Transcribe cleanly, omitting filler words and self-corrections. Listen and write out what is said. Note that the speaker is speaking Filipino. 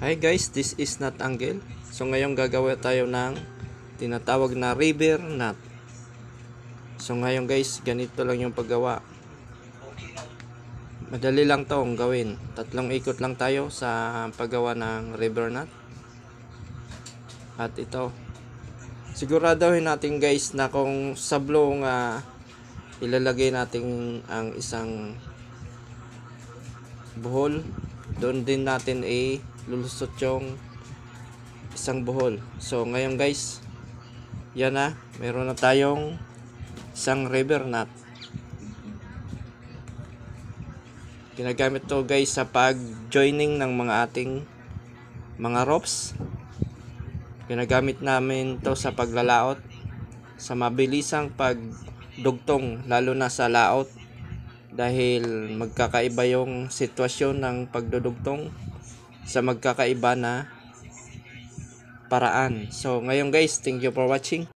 Hi guys, this is Nut Angle. So ngayon gagawa tayo ng tinatawag na river knot. So ngayon guys, ganito lang yung paggawa. Madali lang tong gawin. 3 ikot lang tayo sa paggawa ng river knot. At ito, siguraduhin natin guys na kung sablong ilalagay natin ang isang buhol, doon din natin lulusot yung isang buhol. So ngayon guys, yan na, meron na tayong isang river knot. Ginagamit to guys sa pag joining ng mga ating mga ropes. Ginagamit namin to sa paglalaot, sa mabilisang pagdugtong, lalo na sa laot, dahil magkakaiba yung sitwasyon ng pagdudugtong sa magkakaiba na paraan. So ngayon guys, thank you for watching.